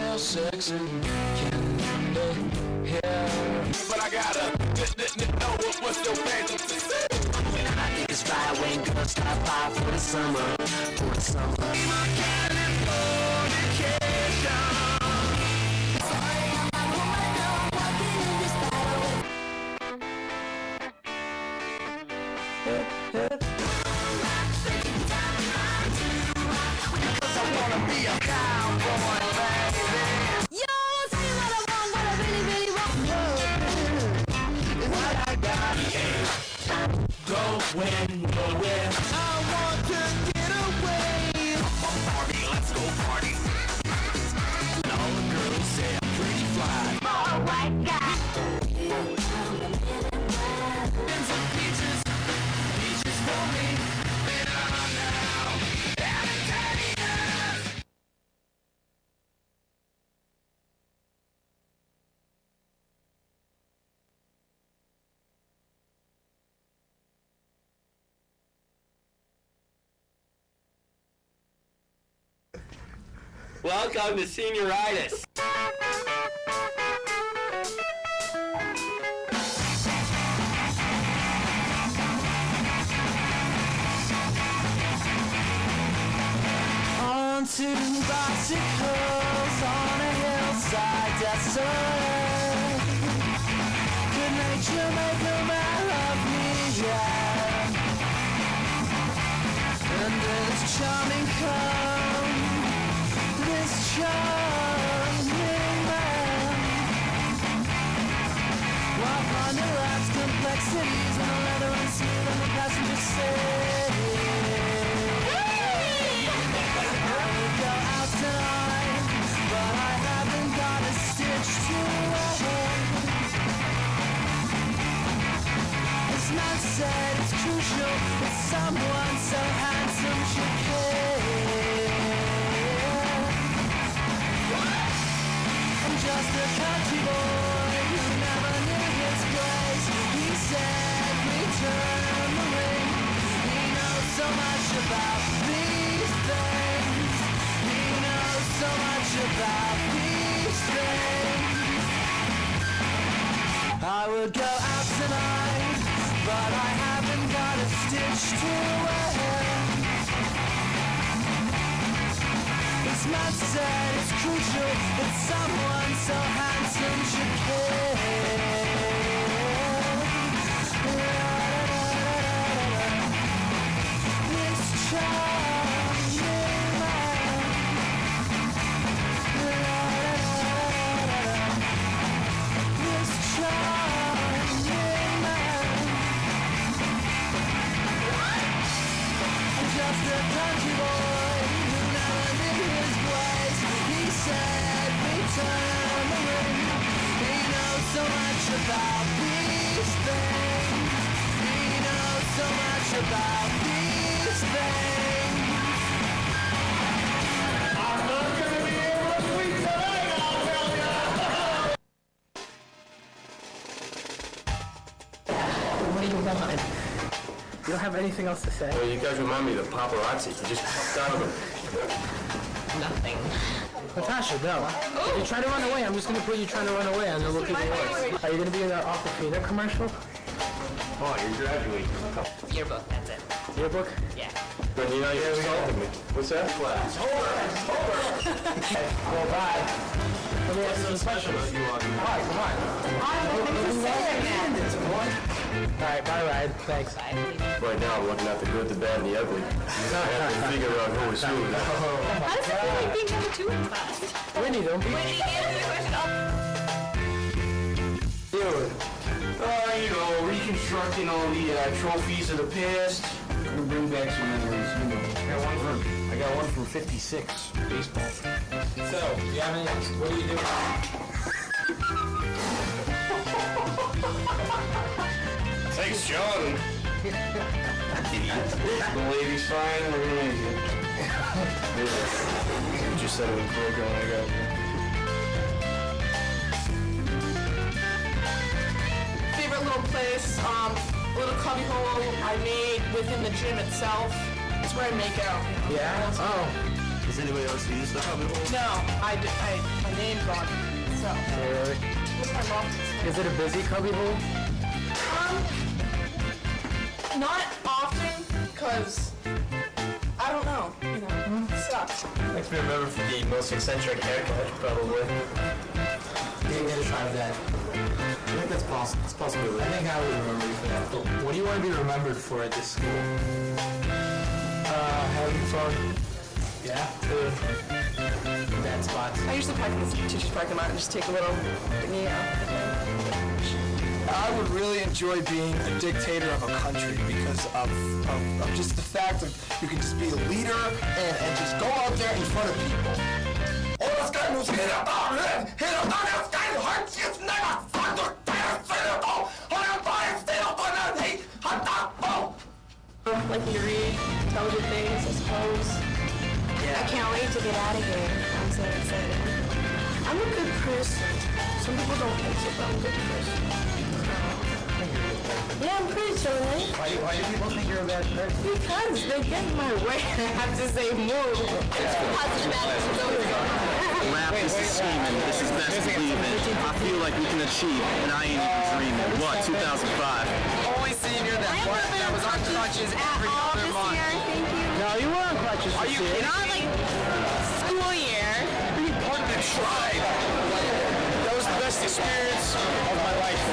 real sexy candle here. But I gotta know what's your fantasy. I think it's right when girls stop by for the summer, for the summer. My Californication. Sorry, I'm not woman, no, I'm walking in this battle. Cause I wanna be a cowboy, baby. Yo, tell you what I want, what I really, really want. Is what I got. Going nowhere. I want to get away. Party, let's go party. And all the girls say I'm pretty fly. Oh my God. Some peaches, peaches for me. Welcome to Senioritis. On two bicycles on a hillside desolate. Could nature make a man of me, yeah. And this charming come, this charming man. While ponder life's complexities and the leather unsmooth on the passenger seat. Go out tonight, but I haven't got a stitch to wear. This man said it's crucial that someone so handsome should care. I'm just a country boy who never knew his place. He said return the ring. He knows so much about these things. He knows so much about these things. I would go out tonight, but I haven't got a stitch to wear. This man said it's crucial that someone so handsome should care. This charming man. This charming man. I'm just a country boy who never knew his place. He said return the ring. He knows so much about these things. He knows so much about these things. I'm not gonna be able to sleep tonight, I'll tell ya. What do you want? You don't have anything else to say? Well, you guys remind me of the paparazzi. You just popped out of them. Nothing. Natasha, no. If you try to run away, I'm just gonna put you trying to run away and then look at your words. Are you gonna be in that Aquafina commercial? Oh, you're graduating. Yearbook, that's it. Yearbook? Yeah. But you know you're insulting me. What's that? Class. Well, bye. Let me ask you a question. Alright, come on. Alright, bye, Ryan. Thanks. Right now, I'm looking at the good, the bad, and the ugly. I have to figure out who is who. How does it feel like being number 2 in class? Winnie, don't be... Winnie, answer the question. Dude, you know, reconstructing all the trophies of the past. I'm gonna bring back some memories, you know. I got one from '56 baseball. So, you have any, what do you do? Thanks, John. The lady's fine, we're gonna make it. You just said it was broken when I got here. Favorite little place, little cubby hole I made within the gym itself. It's where I make out. Yeah? Oh. Does anybody else use the cubby hole? No, my name dropped. So, Really? what's my mom? Is it a busy cubby hole? Not often, cause I don't know. You know, it sucks. I'd like to be remembered for the most eccentric haircut, probably. You gotta try that. I think that's possible. It's possible. I think I would remember you for that. What do you want to be remembered for at this school? Having fun. Yeah? Bad spots. I usually park in the teacher's parking lot and just take a little thingy out. I would really enjoy being a dictator of a country because of just the fact of you can just be a leader and just go out there in front of people. Like you read intelligent things, I suppose. I can't wait to get out of here. I'm so excited. I'm a good person. Some people don't think so, but I'm a good person. Yeah, I'm pretty chill, right? Why do people think you're a bad person? Because they get in my way and I have to say move. Positive attitude always Rap, this is scheming, this is best believing. I feel like we can achieve, and I ain't even dreaming. What, 2005? Only senior that was on crutches every all other this month. year, thank you. No, you were on crutches. Are you kidding? Not like school year. Being part of the tribe. That was the best experience of my life.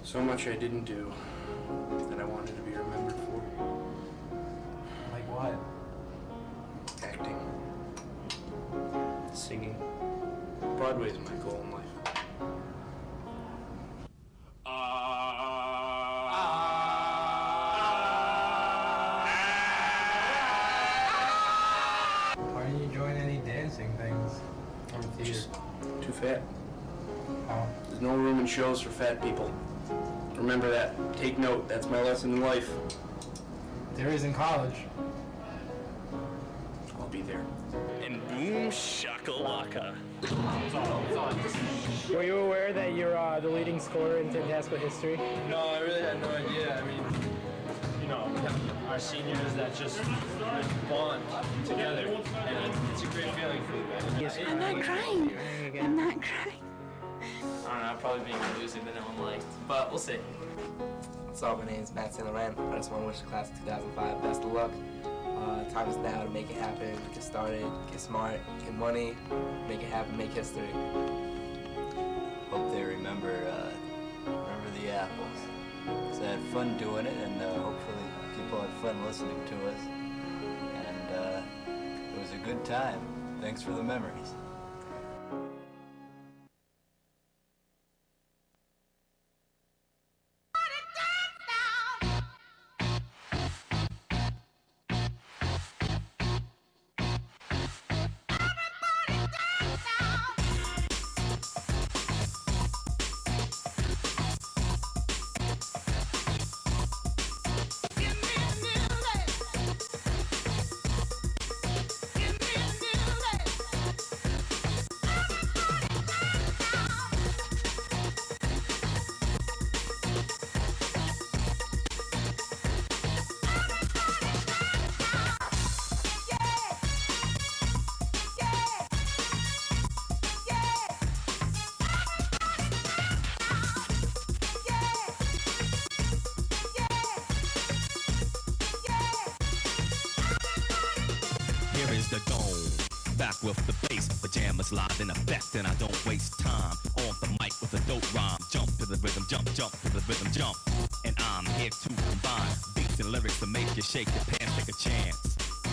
So much I didn't do that I wanted to be remembered for. Like what? Acting. Singing. Broadway's my goal in life. Why didn't you join any dancing things? Or theater? Just too fat. Oh. There's no room in shows for fat people. Remember that. Take note. That's my lesson in life. There is in college. I'll be there. And boom shakalaka. Were you aware that you're the leading scorer in Tantasco history? No, I really had no idea. I mean, you know, we have our seniors that just bond together, and it's a great feeling for you guys. I'm not crying. I'm not crying. I don't know, I'm probably being elusive that no one liked, but we'll see. What's up, my name is Matt St. Laurent. I just want to wish the class of 2005 best of luck. Time is now to make it happen, get started, get smart, get money, make it happen, make history. Hope they remember the apples. 'Cause I had fun doing it, and hopefully people had fun listening to us. And it was a good time. Thanks for the memories. The dome, back with the bass, pajamas live in effect, and I don't waste time on the mic with a dope rhyme. Jump to the rhythm, jump to the rhythm, jump. And I'm here to combine beats and lyrics to make you shake your pants, take a chance.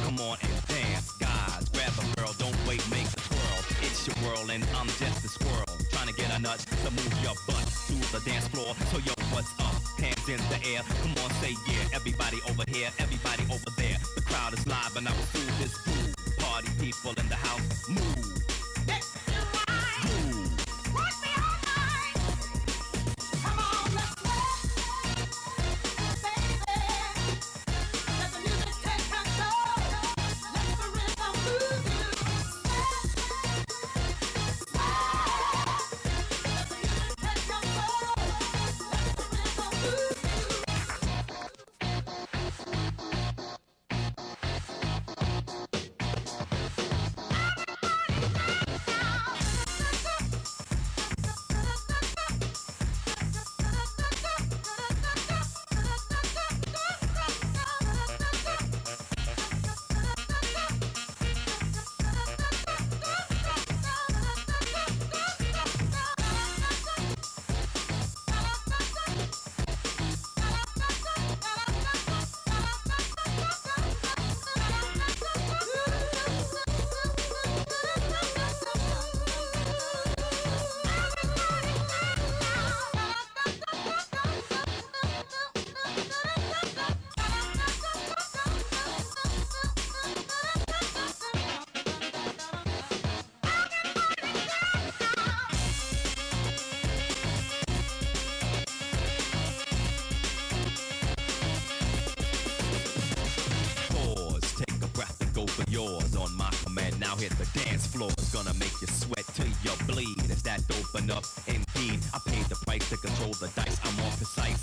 Come on and dance, guys, grab a girl, don't wait, make the twirl. It's your world and I'm just a squirrel, trying to get a nut to move your butt to the dance floor. So yo, what's up? Hands in the air, come on, say yeah. Everybody over here, everybody over there. The crowd is live and I will do this groove. Party people in the house, move. Yours on my command, now hit the dance floor. It's gonna make you sweat till you bleed. Is that dope enough? Indeed, I paid the price to control the dice. I'm more precise.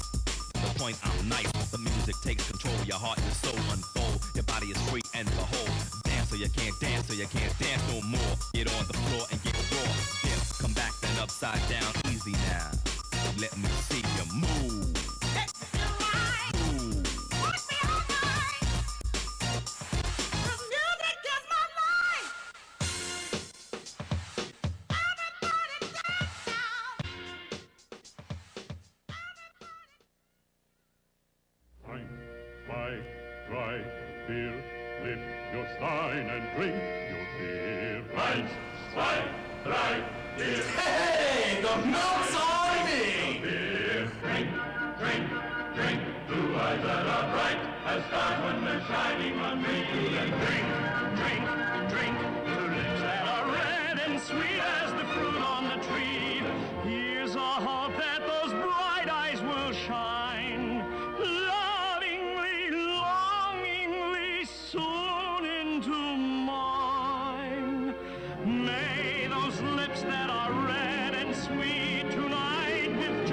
To the point, I'm nice. The music takes control. Your heart and soul unfold. Your body is free and behold. Dance so you can't dance, so you can't dance no more. Get on the floor and get raw. Dip, come back then upside down. Easy now. Let me see you move. Right here, lift your stein and drink your beer. 1, 2, 3, 4. Hey, the milk's on me! Beer. Drink, drink, drink. Blue eyes that are bright as stars when they're shining on me. Then drink, drink, drink. The lips that are red and sweet as the fruit on the tree. Here's a hope that those bright eyes will shine. Soon into mine. May those lips that are red and sweet tonight with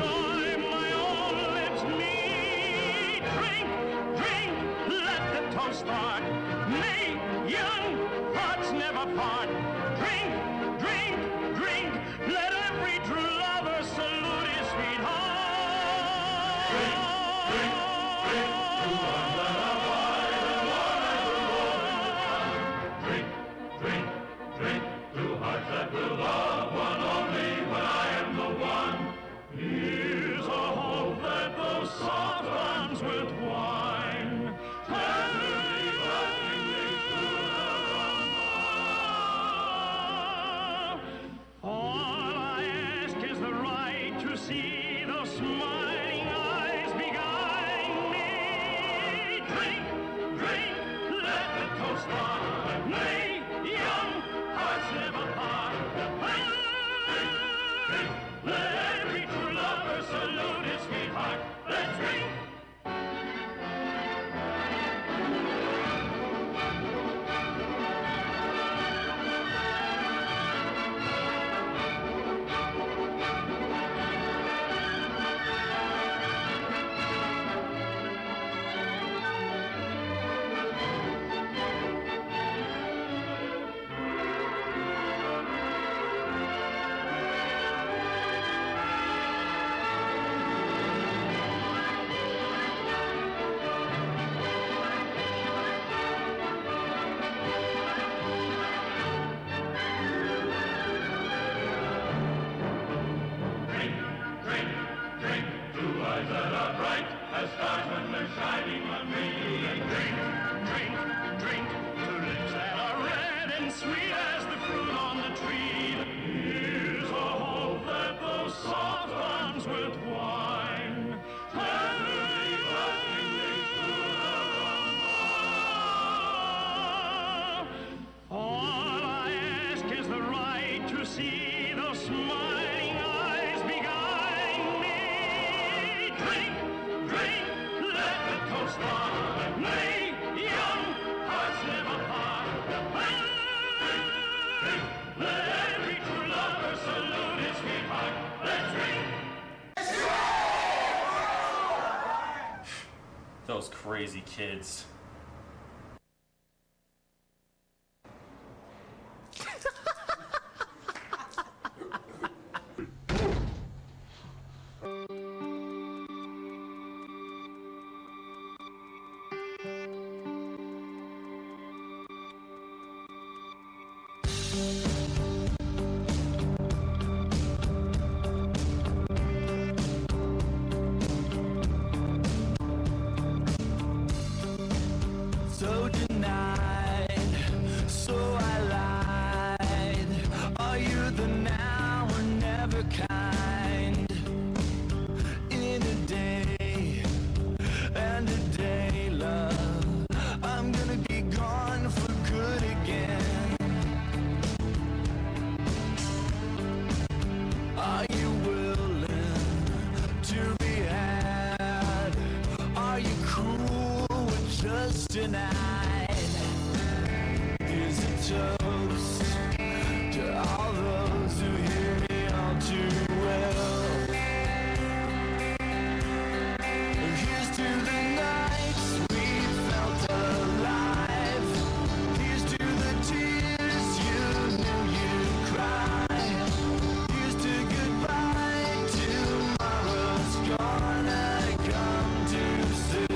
smiling eyes beguiling me. Drink, drink, let the toast on. May young hearts live apart. Let every true lover salute his sweetheart. Let's drink. As stars when they're shining on me. And drink, drink, drink to lips that are red and sweet as the fruit on the tree. Here's a hope that those soft arms will twine. All I ask is the right to see those smiling eyes beguiling me. Drink, drink, let the toast on. May young hearts live apart. Let every true lover salute his sweetheart. Let's drink. Those crazy kids. So denied, so I lied. Are you the now or never kind? In a day and a day, love, I'm gonna be gone for good again. Are you willing to be had? Are you cool with just tonight? Here's a toast to all those who hear me all too well. Here's to the nights we felt alive. Here's to the tears you knew you'd cry. Here's to goodbye. Tomorrow's gonna come too soon.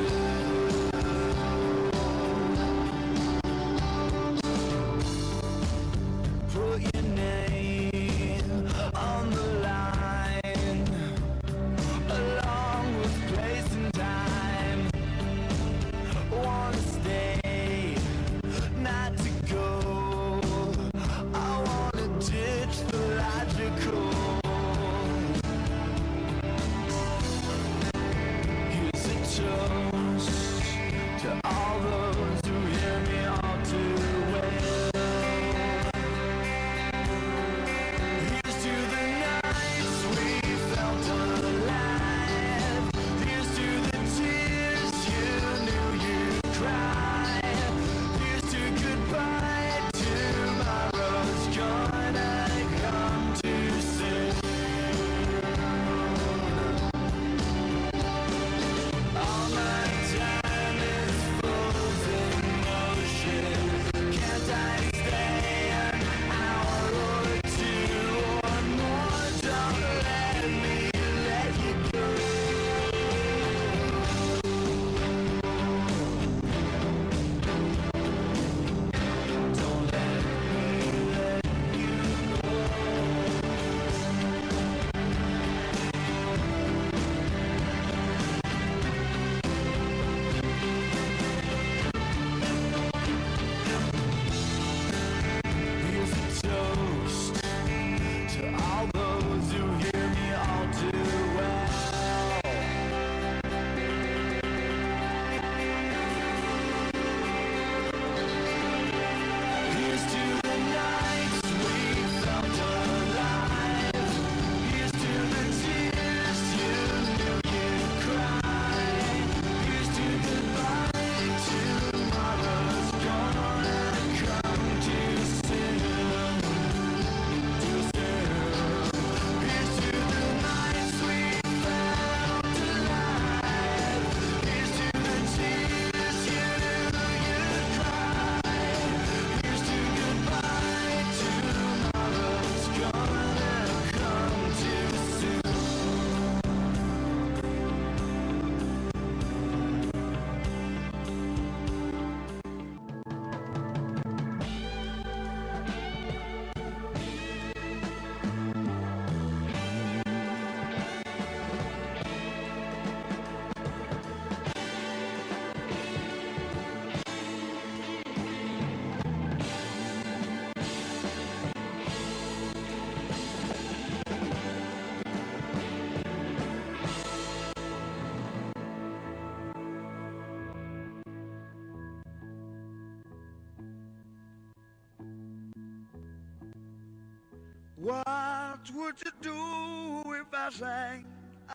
What would you do if I sang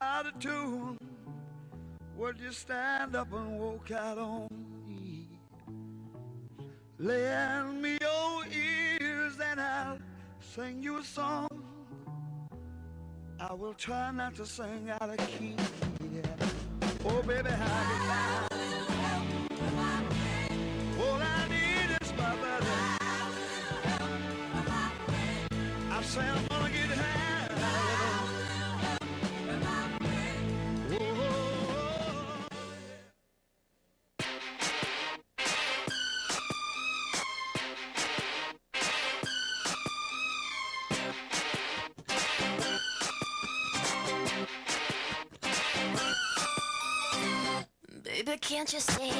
out of tune? Would you stand up and walk out on me? Lend me your ears and I'll sing you a song. I will try not to sing out of key. Yeah. Oh, baby, how do you all I need is my buddy. I say I'm gonna get high. Baby, can't you see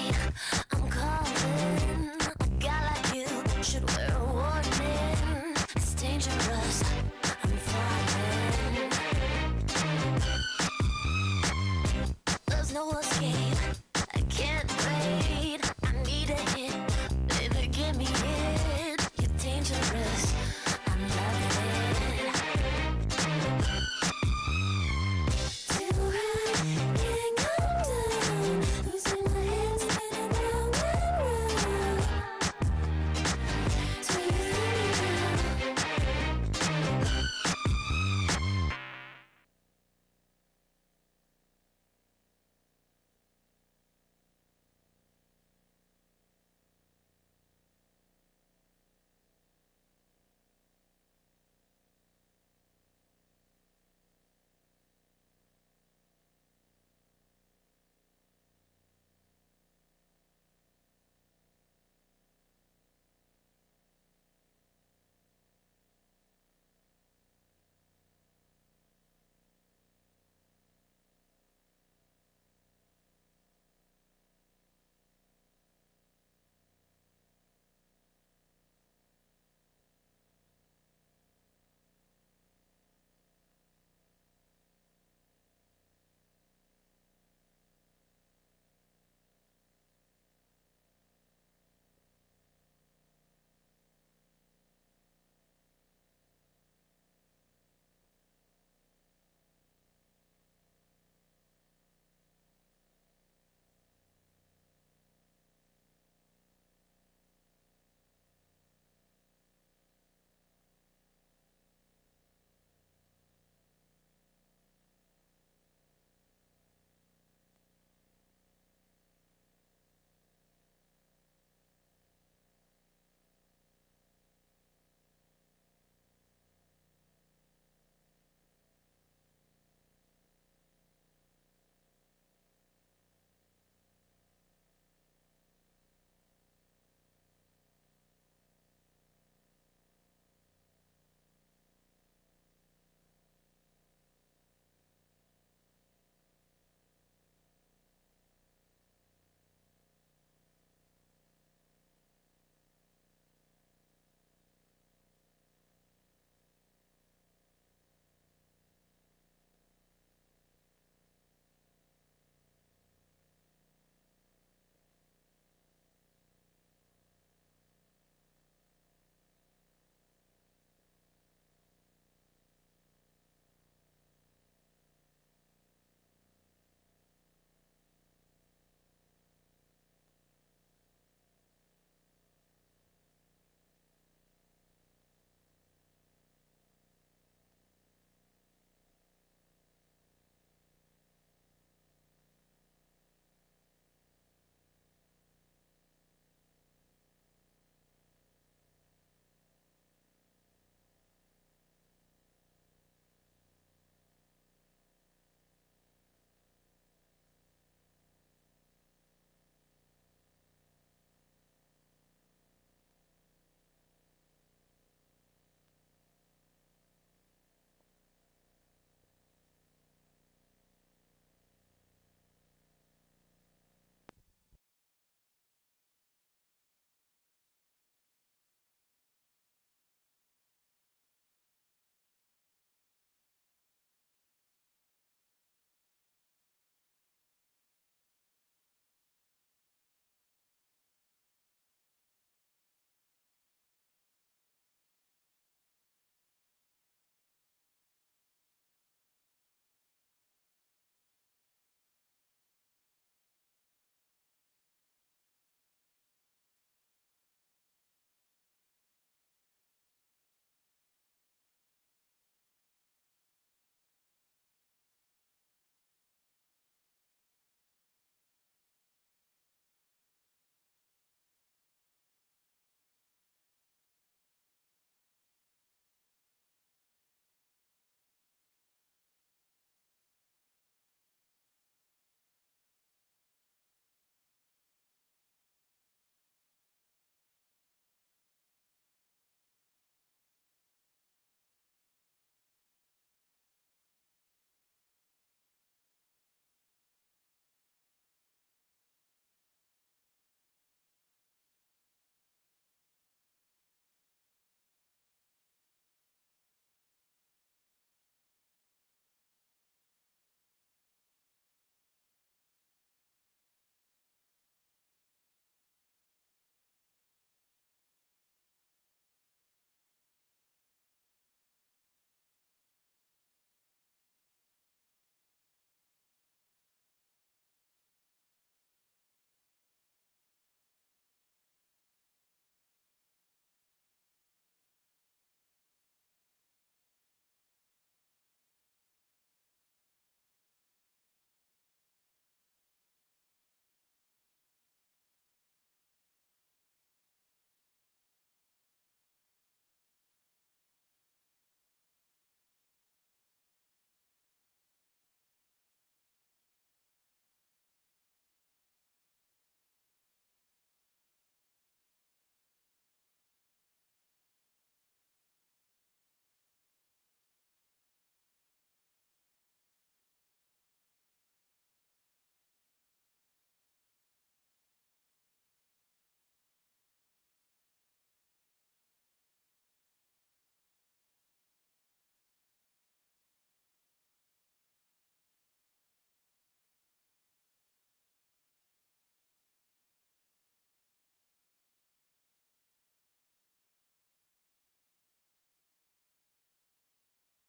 I'm calling? A guy like you should wear a warning. It's dangerous, I'm falling. There's no escape.